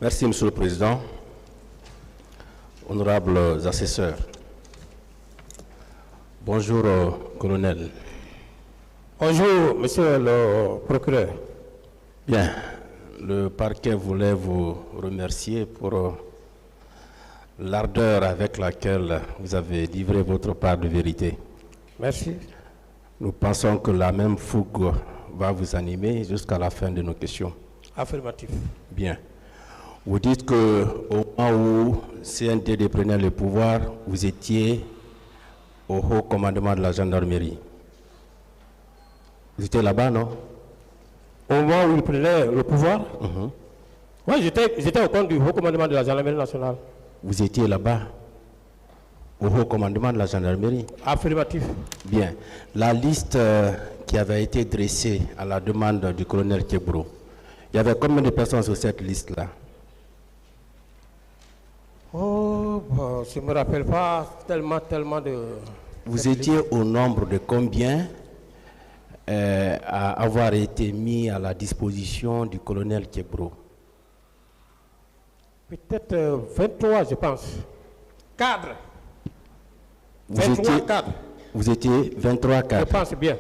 Merci, Monsieur le Président. Honorables assesseurs. Bonjour, colonel. Bonjour, monsieur le procureur. Bien, le parquet voulait vous remercier pour l'ardeur avec laquelle vous avez livré votre part de vérité. Merci. Nous pensons que la même fougue va vous animer jusqu'à la fin de nos questions. Affirmatif. Bien. Vous dites qu'au moment où CNDD prenait le pouvoir, vous étiez au haut commandement de la gendarmerie. Vous étiez là-bas, non? Au moment où il prenait le pouvoir, oui, j'étais au compte du haut commandement de la gendarmerie nationale. Vous étiez là-bas, au haut commandement de la gendarmerie? Affirmatif. Bien. La liste qui avait été dressée à la demande du colonel Kebro, il y avait combien de personnes sur cette liste-là? Oh, bon, je ne me rappelle pas tellement de... Vous étiez au nombre de combien à avoir été mis à la disposition du colonel Kebro? Peut-être 23, je pense. Cadre. Vous étiez 23 cadres. Je pense bien.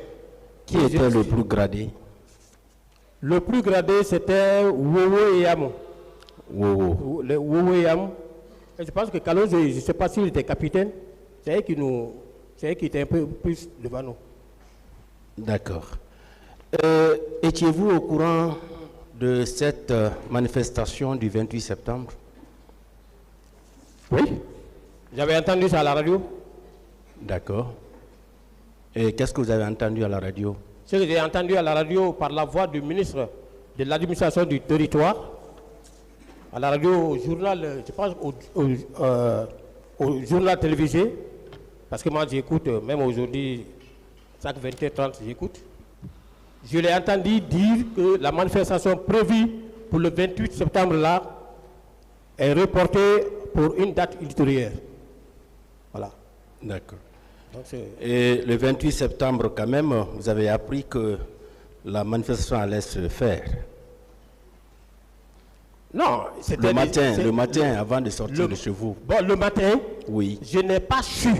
Qui était le plus gradé? Le plus gradé, c'était Wowo Eyamo. Wowo. Le Wowo Eyamo. Et je pense que Kalonzo, je ne sais pas s'il était capitaine, c'est elle qui était un peu plus devant nous. D'accord. Étiez-vous au courant de cette manifestation du 28 septembre? Oui. J'avais entendu ça à la radio. D'accord. Et qu'est-ce que vous avez entendu à la radio? Ce que j'ai entendu à la radio par la voix du ministre de l'administration du territoire, à la radio, au journal, je pense au journal télévisé, parce que moi j'écoute, même aujourd'hui, chaque 20h30 j'écoute. Je l'ai entendu dire que la manifestation prévue pour le 28 septembre là est reportée pour une date ultérieure. Voilà. D'accord. Et le 28 septembre, quand même, vous avez appris que la manifestation allait se faire. Non, c'était le matin avant de sortir de chez vous. Bon, le matin, oui. Je n'ai pas su,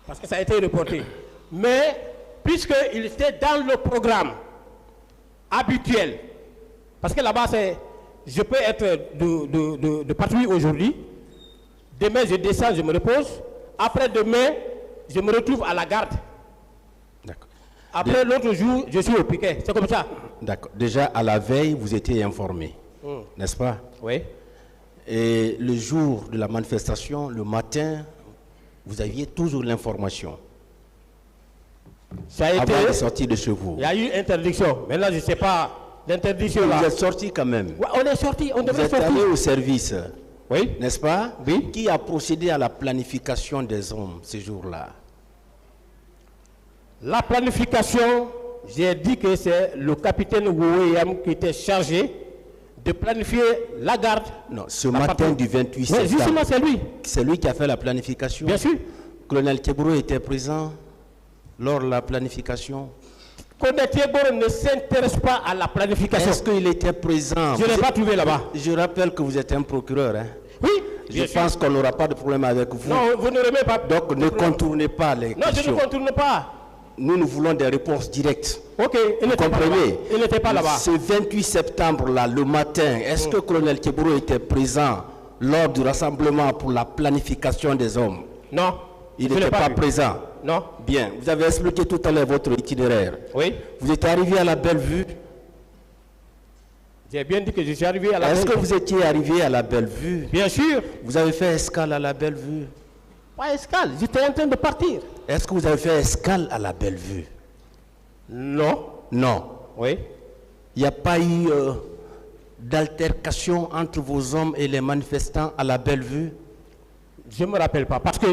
parce que ça a été reporté. Mais, puisqu'il était dans le programme habituel, parce que là-bas, je peux être de patrouille aujourd'hui, demain je descends, je me repose, après-demain, je me retrouve à la garde. D'accord. Après l'autre jour, je suis au piquet, c'est comme ça. D'accord. Déjà, à la veille, vous étiez informé, n'est-ce pas? Oui. Et le jour de la manifestation, le matin, vous aviez toujours l'information. Ça a été... Avant de sortir de chez vous. Il y a eu interdiction. Maintenant, je ne sais pas l'interdiction là. Vous êtes sorti quand même. Ouais, on est sorti, on devait sortir. Vous êtes allé au service. Oui. N'est-ce pas? Oui. Qui a procédé à la planification des hommes ces jours-là? La planification, j'ai dit que c'est le capitaine Wowoyam qui était chargé de planifier la garde. Non, ce matin du 28 septembre. Oui, justement, c'est lui. C'est lui qui a fait la planification. Bien sûr. Colonel Kebro était présent lors de la planification. Colonel Kebro ne s'intéresse pas à la planification. Est-ce qu'il était présent? Je ne l'ai pas trouvé là-bas. Je rappelle que vous êtes un procureur. Hein? Oui. Je pense qu'on n'aura pas de problème avec vous. Non, vous ne remettez pas. Donc ne contournez pas les questions. Non, je ne contourne pas. Nous voulons des réponses directes. Ok, il n'était pas là-bas. Ce 28 septembre-là, le matin, est-ce que Colonel Kebro était présent lors du rassemblement pour la planification des hommes? Non. Il n'était pas présent? Non. Bien. Vous avez expliqué tout à l'heure votre itinéraire. Oui. Vous êtes arrivé à la Bellevue? J'ai bien dit que je suis arrivé à la Bellevue. Est-ce que vous étiez arrivé à la Bellevue? Bien sûr. Vous avez fait escale à la Bellevue? Pas escale, j'étais en train de partir. Est-ce que vous avez fait escale à la Bellevue? Non. Non. Oui. Il n'y a pas eu d'altercation entre vos hommes et les manifestants à la Bellevue? Je ne me rappelle pas, parce que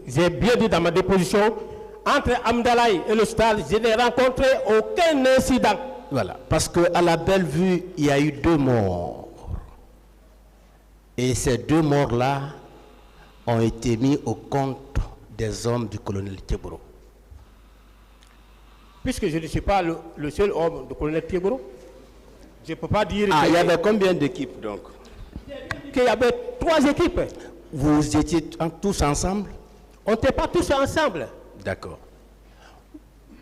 j'ai bien dit dans ma déposition, entre Amdalaï et le stade, je n'ai rencontré aucun incident. Voilà, parce qu'à la Bellevue, il y a eu 2 morts. Et ces 2 morts-là ont été mis au compte des hommes du colonel Kebro. Puisque je ne suis pas le seul homme du colonel Kebro, Je ne peux pas dire Ah, il y avait combien d'équipes donc? qu'il y avait 3 équipes. Vous étiez tous ensemble? On n'était pas tous ensemble. D'accord.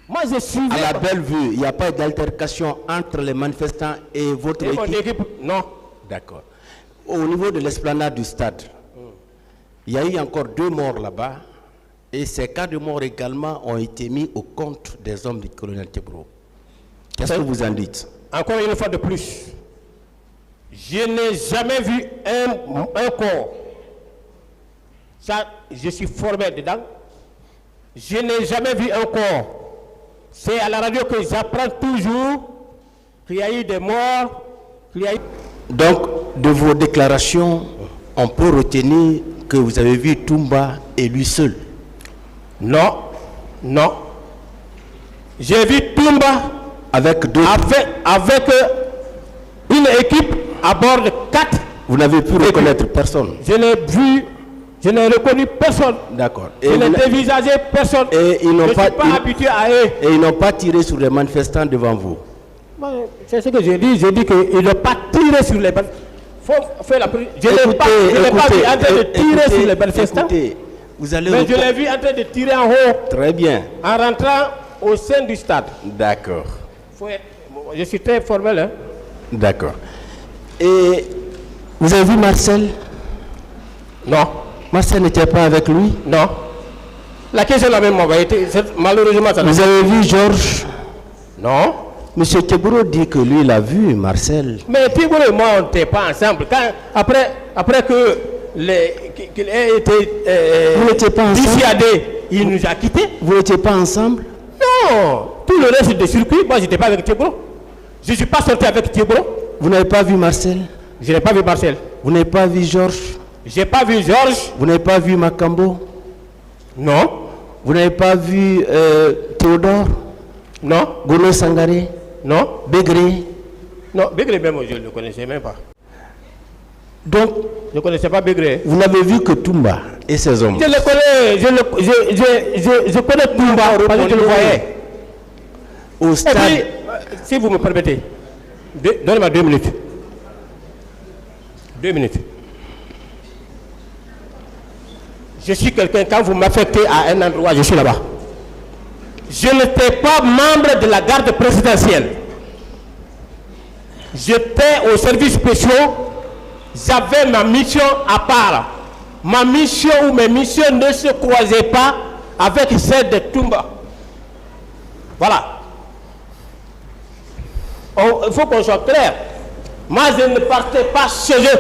Moi, je suivais. À la belle vue, il n'y a pas d'altercation entre les manifestants et votre Et mon équipe? équipe, non. D'accord. Au niveau de l'esplanade du stade, il y a eu encore 2 morts là-bas et ces cas de mort également ont été mis au compte des hommes du colonel Tebro. Qu'est-ce que vous en dites? Encore une fois de plus, je n'ai jamais vu un corps. Ça, je suis formé dedans. Je n'ai jamais vu un corps. C'est à la radio que j'apprends toujours qu'il y a eu des morts, qu'il y a eu... Donc, de vos déclarations, on peut retenir que vous avez vu Toumba et lui seul? Non, non. J'ai vu Toumba avec une équipe à bord de 4. Vous n'avez pu reconnaître personne? Je n'ai reconnu personne. D'accord. Je n'ai dévisagé personne. Et ils n'ont je ne suis pas habitué à eux. Et ils n'ont pas tiré sur les manifestants devant vous? C'est ce que j'ai dit. J'ai dit qu'ils n'ont pas tiré sur les manifestants. Je n'ai pas vu en train de tirer sur les manifestants. Vous allez mais je l'ai vu en train de tirer en haut. Très bien. En rentrant au sein du stade. D'accord. Je suis très formel. Hein? D'accord. Et vous avez vu Marcel? Non. Marcel n'était pas avec lui? Non. La question la même envoyée. Malheureusement, ça. Vous avez vu Georges? Non. Monsieur Tebro dit que lui, il a vu Marcel. Mais Tebro et moi, on n'était pas ensemble. Après qu'il ait été vous n'étiez pas ensemble? dissuadé, il nous a quittés. Vous n'étiez pas ensemble? Non. Tout le reste du circuit, moi, je n'étais pas avec Tebro. Je ne suis pas sorti avec Tebro. Vous n'avez pas vu Marcel? Je n'ai pas vu Marcel. Vous n'avez pas vu Georges? Je n'ai pas vu Georges. Vous n'avez pas vu Makambo? Non. Vous n'avez pas vu Théodore? Non. Gono Sangaré? Non. Bégré? Non, Bégré même, je ne le connaissais même pas. Donc, je ne connaissais pas Bégré. Vous n'avez vu que Toumba et ses hommes? Je le connais, je connais Toumba parce que je le voyais. Au stade. Et puis, si vous me permettez, donnez-moi 2 minutes. 2 minutes. Je suis quelqu'un, quand vous m'affectez à un endroit, je suis là-bas. Je n'étais pas membre de la garde présidentielle. J'étais au service spécial. J'avais ma mission à part. Ma mission ou mes missions ne se croisaient pas avec celle de Toumba. Voilà. Il faut qu'on soit clair. Moi, je ne partais pas chez eux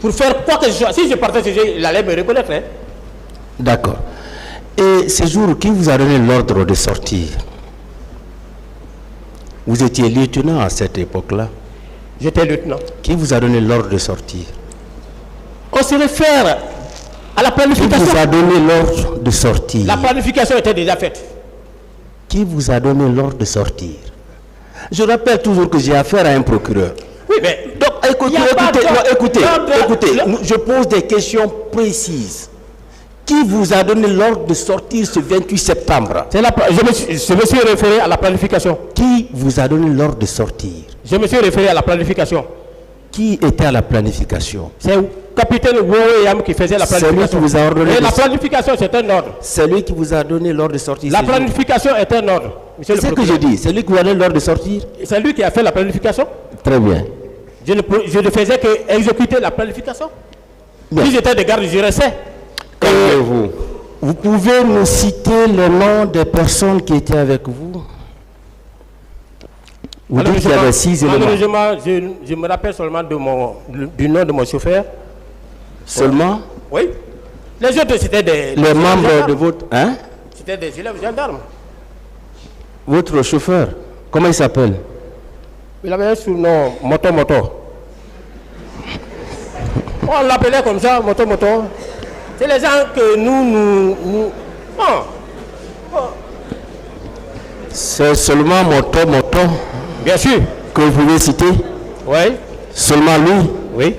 pour faire quoi que ce soit. Si je partais chez eux, il allait me reconnaître. Hein? D'accord. Et ce jour, qui vous a donné l'ordre de sortir? Vous étiez lieutenant à cette époque-là? J'étais lieutenant. Qui vous a donné l'ordre de sortir? On se réfère à la planification. Qui vous a donné l'ordre de sortir? La planification était déjà faite. Qui vous a donné l'ordre de sortir? Je rappelle toujours que j'ai affaire à un procureur. Oui, mais... Donc, écoutez, je pose des questions précises. Qui vous a donné l'ordre de sortir ce 28 septembre? Je me suis référé à la planification. Qui vous a donné l'ordre de sortir? Je me suis référé à la planification. Qui était à la planification? C'est le capitaine Wouéam qui faisait la planification. C'est lui qui vous a ordonné. Et la planification, c'est un ordre. C'est lui qui vous a donné l'ordre de sortir. La planification est un ordre. C'est ce que je dis. C'est lui qui vous a donné l'ordre de sortir. C'est lui qui a fait la planification. Très bien. Je ne faisais qu'exécuter la planification. Bien. Si j'étais de garde, je restais. Vous pouvez nous citer le nom des personnes qui étaient avec vous? Vous dites qu'il y avait 6 éléments. Malheureusement, je me rappelle seulement du nom de mon chauffeur. Seulement? Oui. Les autres, c'était des... Les membres de votre... Hein? C'était des élèves gendarmes. Votre chauffeur, comment il s'appelle? Il avait un surnom, Moto. On l'appelait comme ça, Moto. C'est les gens que nous... Non. C'est seulement Moto. Bien sûr. Que vous pouvez citer? Oui. Seulement lui? Oui.